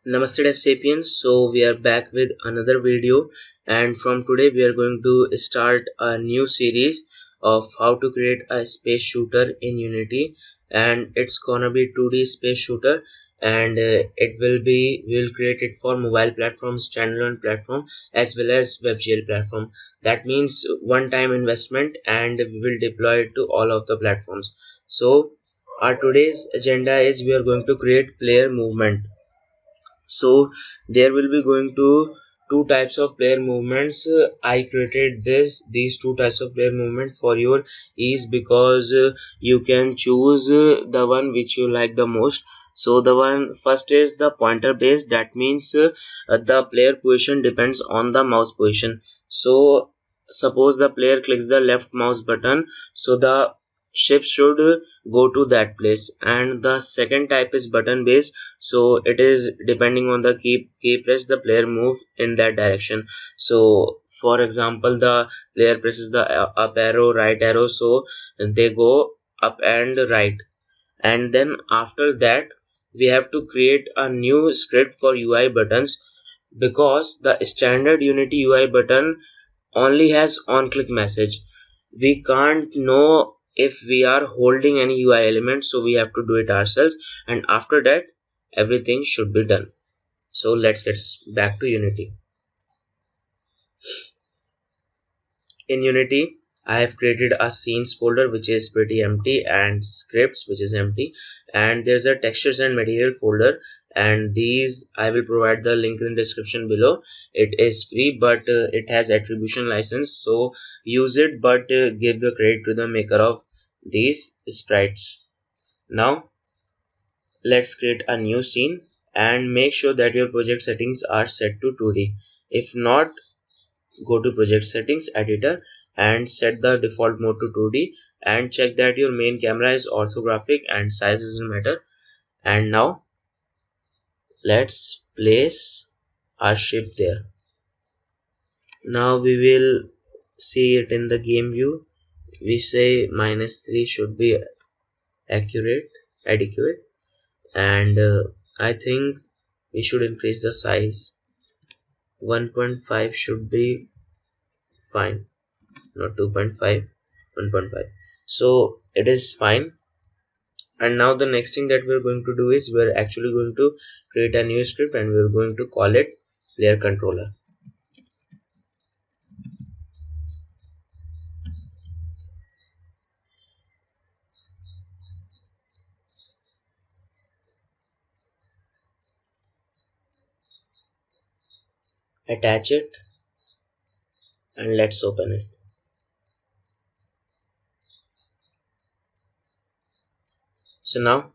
Namaste Dev Sapiens. So we are back with another video, and from today we are going to start a new series of how to create a space shooter in Unity, and it's gonna be 2D space shooter, and we'll create it for mobile platform, standalone platform, as well as WebGl platform. That means one-time investment, and we will deploy it to all of the platforms. So our today's agenda is we are going to create player movement. So there will be going to two types of player movements. I created these two types of player movement for your ease, because you can choose the one which you like the most. So the one first is the pointer based. That means the player position depends on the mouse position. So suppose the player clicks the left mouse button, so the ship should go to that place. And the second type is button based, so it is depending on the key press, the player move in that direction. So for example, the player presses the up arrow, right arrow, so they go up and right. And then after that we have to create a new script for UI buttons, because the standard Unity UI button only has on click message. We can't know if we are holding any UI element, so we have to do it ourselves, and after that everything should be done. So let's get back to Unity. In Unity I have created a scenes folder which is pretty empty, and scripts which is empty, and there's a textures and material folder, and these I will provide the link in the description below. It is free, but it has attribution license, so use it, but give the credit to the maker of these sprites. Now let's create a new scene, and make sure that your project settings are set to 2D. If not, go to project settings editor and set the default mode to 2D, and check that your main camera is orthographic and size doesn't matter. And now let's place our ship there. Now we will see it in the game view. We say -3 should be adequate, and I think we should increase the size. 1.5 should be fine, not 2.5, 1.5. So it is fine. And now the next thing that we're going to do is we're actually going to create a new script, and we're going to call it player controller. Attach it, and let's open it. So now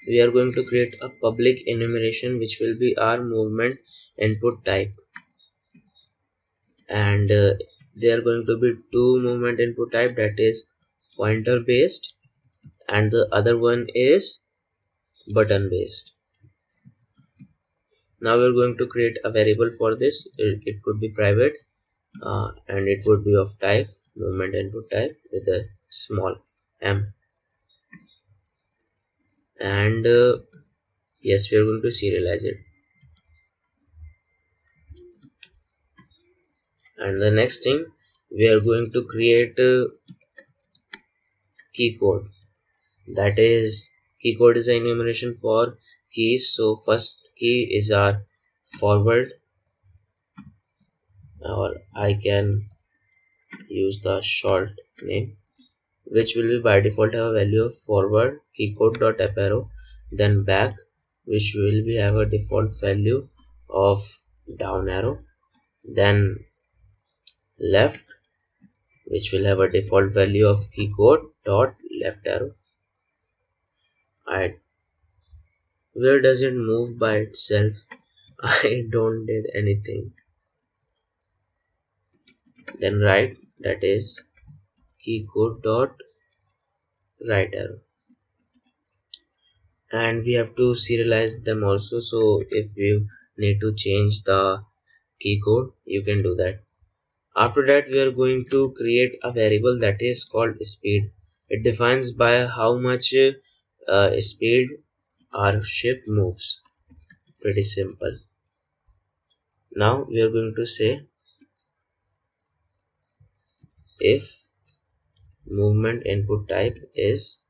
we are going to create a public enumeration which will be our movement input type, and there are going to be two movement input type, that is pointer based, and the other one is button based. Now we're going to create a variable for this. It could be private, and it would be of type movement input type with a small m. And yes, we are going to serialize it. And the next thing, we are going to create key code. That is, key code is an enumeration for keys. So first key is our forward, or I can use the short name, which will be by default have a value of forward key code dot up arrow, then back, which will be have a default value of down arrow, then left, which will have a default value of key code dot left arrow. Alright, where does it move by itself? I don't did anything. Then right, that is key code dot right arrow, and we have to serialize them also. So if you need to change the key code, you can do that. After that, we are going to create a variable that is called speed. It defines by how much speed our ship moves. Pretty simple. Now we are going to say if movement input type is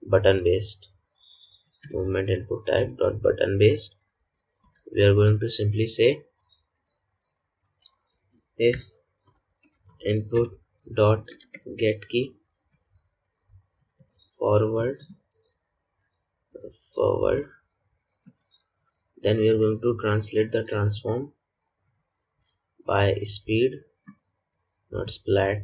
button based, movement input type dot button based, we are going to simply say if input dot get key forward, then we are going to translate the transform by speed, not splat,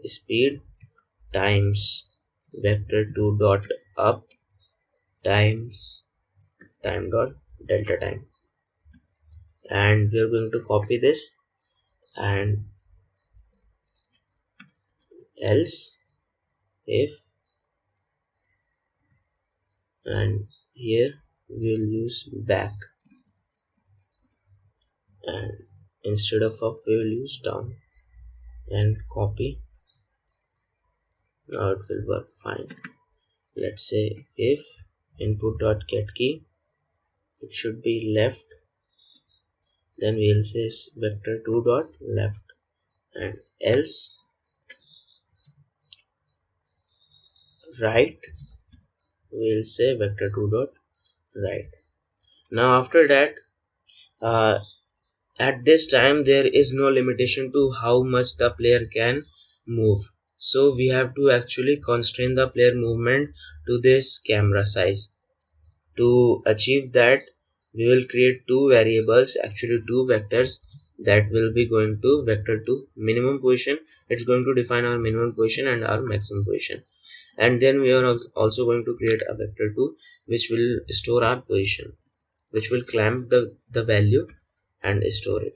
speed times vector2 dot up times time dot delta time, and we are going to copy this, and else if, and here we will use back, and instead of up we will use down, and copy. Now it will work fine. Let's say if input dot get key, it should be left, then we will say vector2 dot left, and else right, we will say vector2 dot right. Now after that, at this time there is no limitation to how much the player can move, so we have to actually constrain the player movement to this camera size. To achieve that, we will create two variables, actually two vectors, that will be going to vector2 minimum position. It's going to define our minimum position and our maximum position, and then we are also going to create a vector2 which will store our position, which will clamp the value and store it.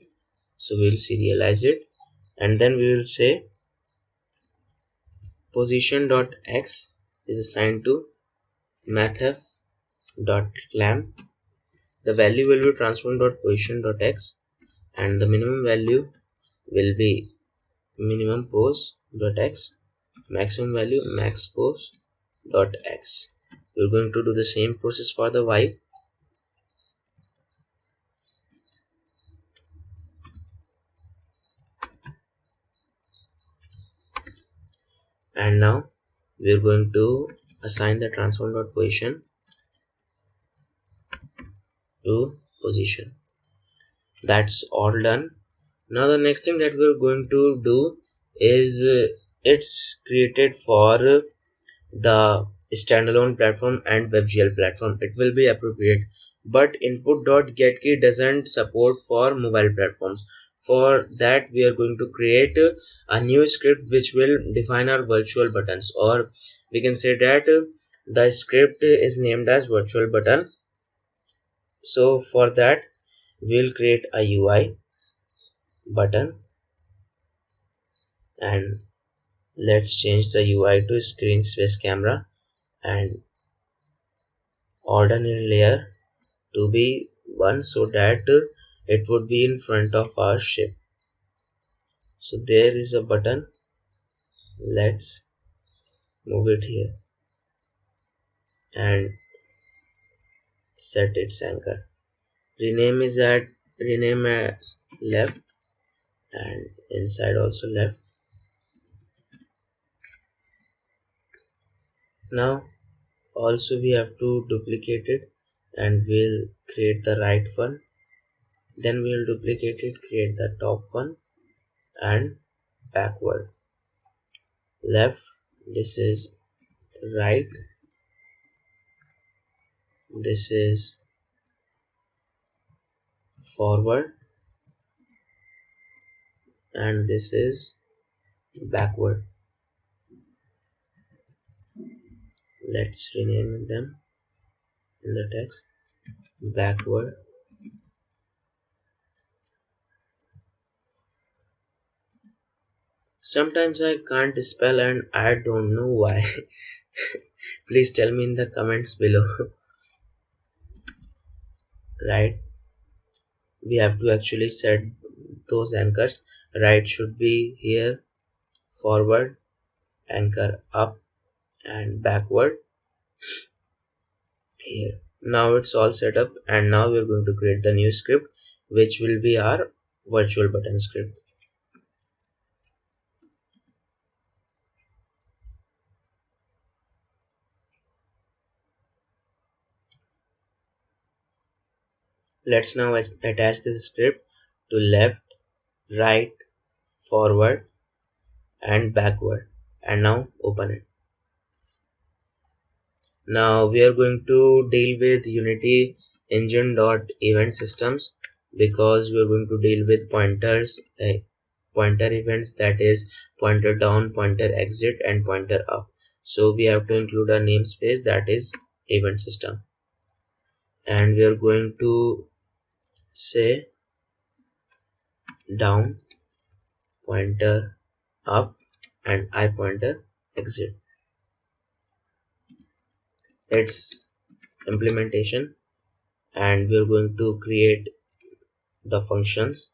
So we will serialize it, and then we will say position dot x is assigned to mathf dot clamp. The value will be transform dot position dot x, and the minimum value will be minimum pose dot x, maximum value max pose dot x. We're going to do the same process for the y. And now we're going to assign the transform dot position to position. That's all done. Now the next thing that we're going to do is it's created for the standalone platform and WebGl platform. It will be appropriate, but input.getKey doesn't support for mobile platforms. For that we are going to create a new script which will define our virtual buttons, or we can say that the script is named as virtual button. So for that we'll create a UI button, and let's change the UI to screen space camera and ordinary layer to be 1, so that it would be in front of our ship. So there is a button, let's move it here and set its anchor. Rename as left, and inside also left. Now also we have to duplicate it, and we'll create the right one, then we'll duplicate it, create the top one, and backward. Left, this is right, this is forward, and this is backward. Let's rename them in the text, backward, sometimes I can't spell and I don't know why. Please tell me in the comments below. Right, we have to actually set those anchors. Right should be here, forward anchor up, and backward here. Now it's all set up, and now we're going to create the new script, which will be our virtual button script. Let's now attach this script to left, right, forward and backward, and now open it. Now we are going to deal with Unity engine.event systems, because we are going to deal with pointers, pointer events, that is pointer down, pointer exit and pointer up. So we have to include a namespace, that is event system, and we are going to say down, pointer up and I pointer exit. It's implementation, and we're going to create the functions.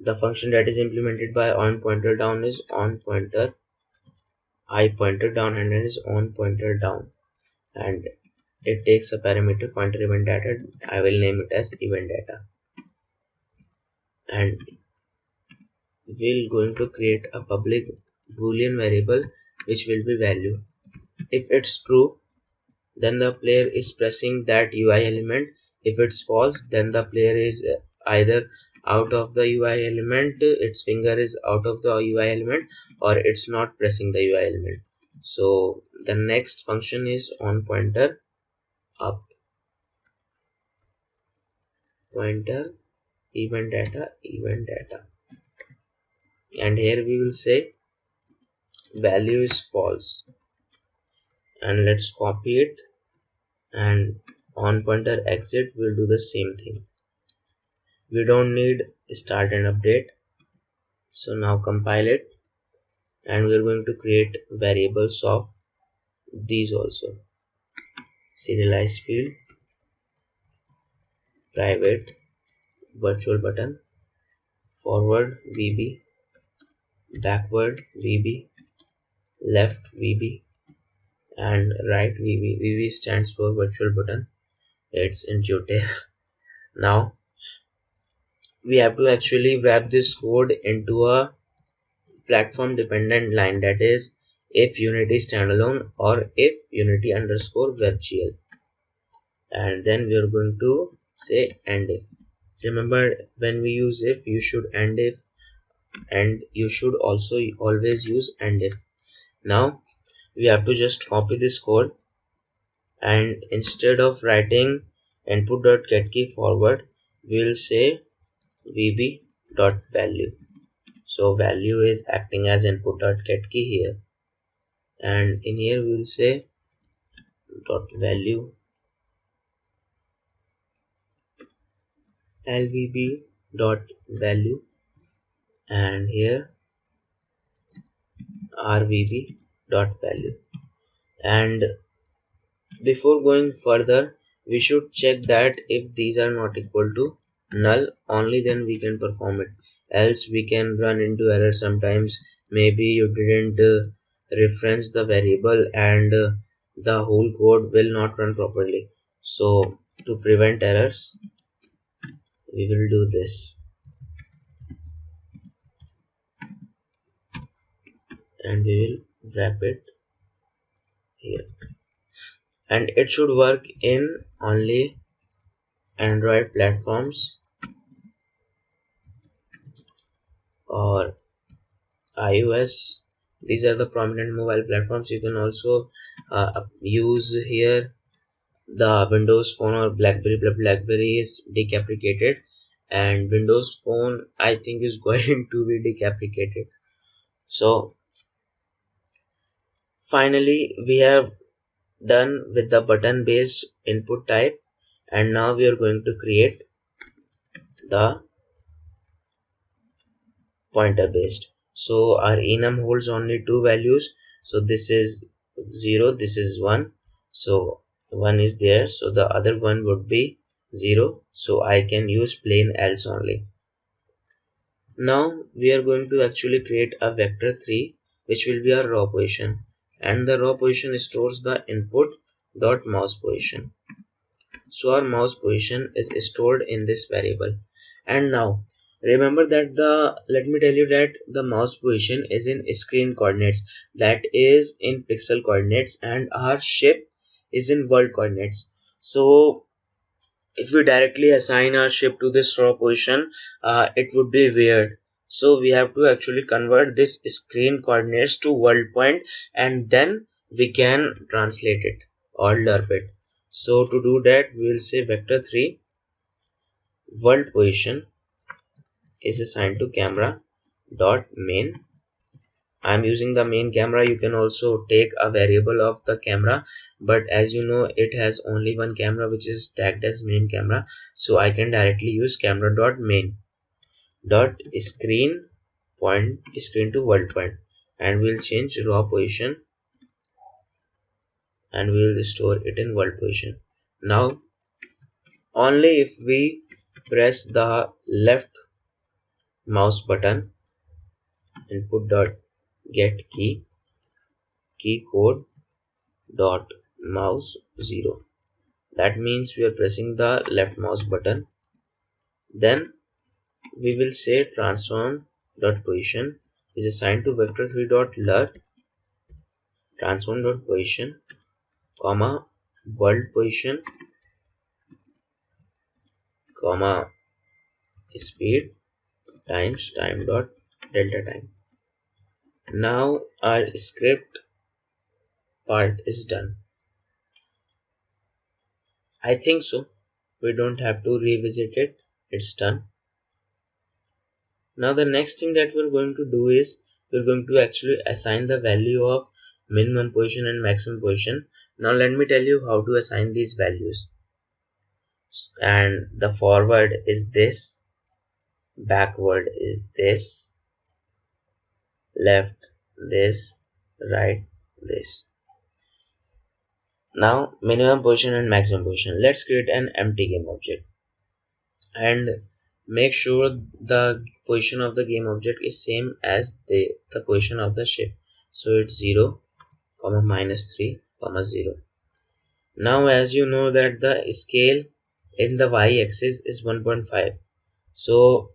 The function that is implemented by on pointer down is on pointer, I pointer down and then is on pointer down, and it takes a parameter pointer event data. I will name it as event data, and we're going to create a public boolean variable which will be value. If it's true, then the player is pressing that UI element. If it's false, then the player is either out of the UI element, its finger is out of the UI element, or it's not pressing the UI element. So the next function is on pointer up, pointer event data, and here we will say value is false, and let's copy it, and on pointer exit will do the same thing. We don't need start and update. So now compile it, and we're going to create variables of these also. Serialize field, private virtual button, forward VB, backward VB, left VB and right VB. VB stands for virtual button. It's intuitive. Now we have to actually wrap this code into a platform dependent line, that is if Unity standalone or if Unity underscore WebGl, and then we are going to say and if. Remember, when we use if, you should and if, and you should also always use and if. Now we have to just copy this code, and instead of writing input.getKey forward, we will say vb.value. So value is acting as input.getKey here, and in here we will say dot value lvb dot value, and here rvb dot value. And before going further, we should check that if these are not equal to null, only then we can perform it, else we can run into error sometimes. Maybe you didn't reference the variable, and the whole code will not run properly. So to prevent errors, we will do this, and we will wrap it here, and it should work in only Android platforms or iOS. These are the prominent mobile platforms. You can also use here the Windows Phone or BlackBerry, but BlackBerry is deprecated, and Windows Phone I think is going to be deprecated. So finally we have done with the button based input type, and now we are going to create the pointer based. So our enum holds only two values, so this is 0, this is 1, so 1 is there, so the other one would be 0, so I can use plain else only. Now we are going to actually create a vector 3, which will be our raw position, and the raw position stores the input dot mouse position. So our mouse position is stored in this variable. And now remember that let me tell you that the mouse position is in screen coordinates, that is in pixel coordinates, and our ship is in world coordinates. So if we directly assign our ship to this raw position, it would be weird. So we have to actually convert this screen coordinates to world point, and then we can translate it or lerp it. So to do that, we will say vector3 world position is assigned to camera dot main. I'm using the main camera. You can also take a variable of the camera, but as you know, it has only one camera which is tagged as main camera, so I can directly use camera dot main dot screen to world point, and we'll change raw position and we'll store it in world position. Now only if we press the left mouse button, input dot get key code dot mouse 0, that means we are pressing the left mouse button, then we will say transform dot position is assigned to vector3 dot ler transform dot position comma world position comma speed times time dot delta time. Now our script part is done. I think so. We don't have to revisit it. It's done. Now the next thing that we're going to do is we're going to actually assign the value of minimum position and maximum position. Now let me tell you how to assign these values. And the forward is this, backward is this, left this, right this. Now minimum position and maximum position. Let's create an empty game object and make sure the position of the game object is same as the position of the ship. So it's 0, -3, 0. Now as you know that the scale in the y-axis is 1.5. So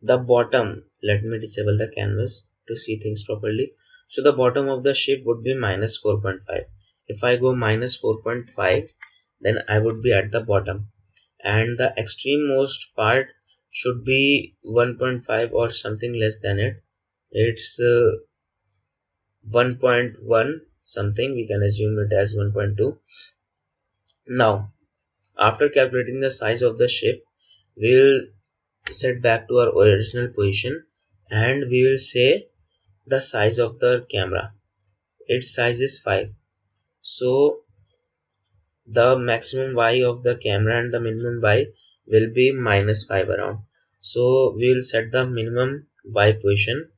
the bottom, let me disable the canvas to see things properly. So the bottom of the ship would be -4.5. If I go -4.5, then I would be at the bottom, and the extreme most part should be 1.5 or something less than it. It's 1.1 something, we can assume it as 1.2. Now after calculating the size of the ship, we'll set back to our original position and we will say the size of the camera. Its size is 5. So the maximum y of the camera and the minimum y will be -5 around. So we will set the minimum y position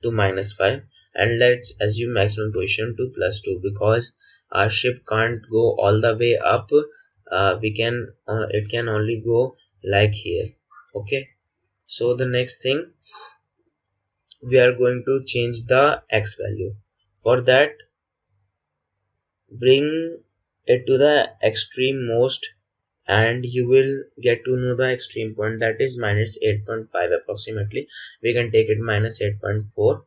to -5 and let's assume maximum position to +2, because our ship can't go all the way up. It can only go like here. Okay, so the next thing, we are going to change the x value. For that, bring it to the extreme most and you will get to know the extreme point, that is -8.5 approximately. We can take it -8.4,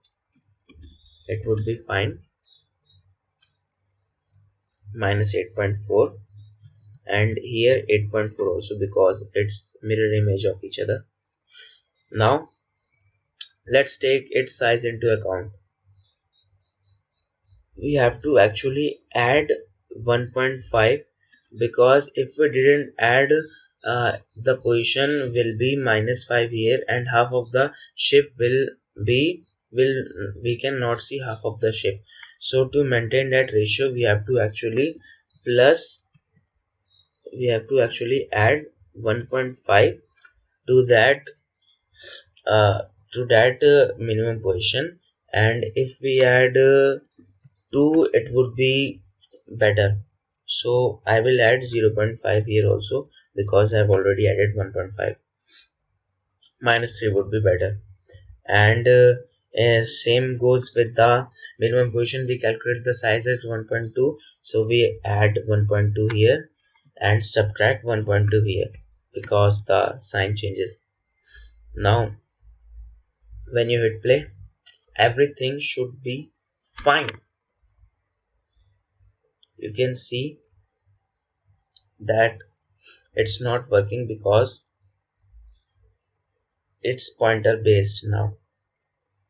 it would be fine. -8.4, and here 8.4 also, because it's mirror image of each other. Now let's take its size into account. We have to actually add 1.5, because if we didn't add, the position will be -5 here and half of the ship we cannot see half of the ship. So to maintain that ratio, we have to actually add 1.5 to that minimum position, and if we add 2, it would be better. So I will add 0.5 here also, because I have already added 1.5. -3 would be better. And Same goes with the minimum position. We calculate the size as 1.2, so we add 1.2 here and subtract 1.2 here because the sign changes. Now when you hit play, everything should be fine. You can see that it's not working because it's pointer based. Now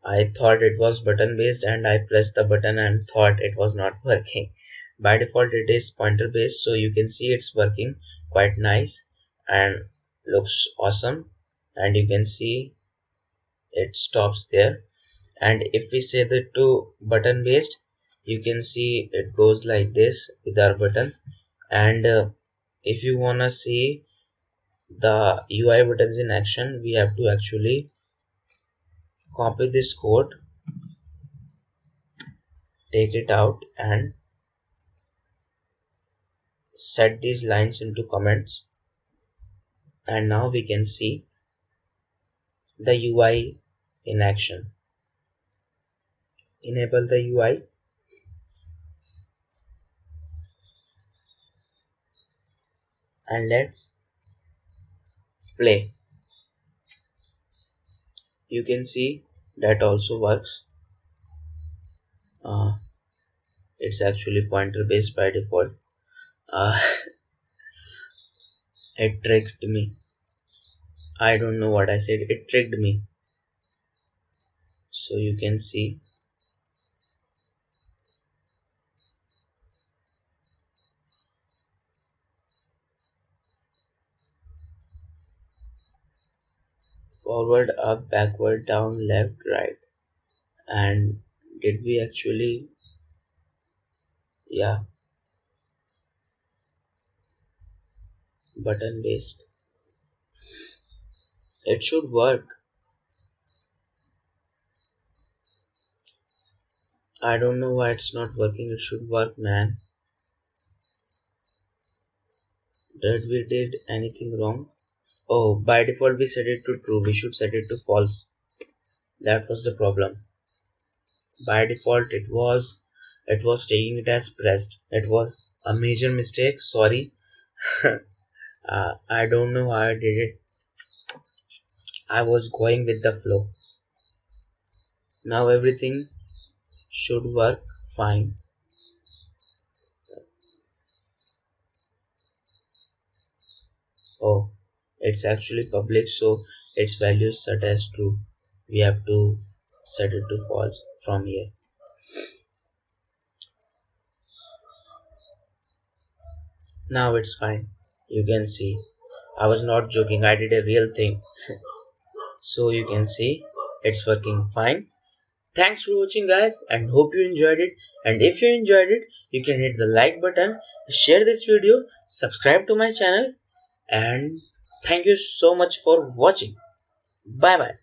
I thought it was button based and I pressed the button and thought it was not working. By default it is pointer based, so you can see it's working quite nice and looks awesome, and you can see it stops there. And if we say that to button based, you can see it goes like this with our buttons. And if you wanna see the UI buttons in action, we have to actually copy this code, take it out and set these lines into comments, and now we can see the UI in action. Enable the UI and let's play. You can see that also works. It's actually pointer based by default. uh, it tricked me. I don't know what I said, it tricked me. So you can see forward, up, backward, down, left, right. And did we actually, yeah, button based, it should work. I don't know why it's not working. It should work, man. Did we did anything wrong? Oh, by default we set it to true. We should set it to false. That was the problem. By default it was taking it as pressed. It was a major mistake. Sorry. I don't know how I did it. I was going with the flow. Now everything should work fine. Oh, it's actually public, so its value is set as true. We have to set it to false from here. Now it's fine. You can see I was not joking, I did a real thing. So you can see it's working fine. Thanks for watching guys, and hope you enjoyed it. And if you enjoyed it, you can hit the like button, share this video, subscribe to my channel, and thank you so much for watching. Bye bye.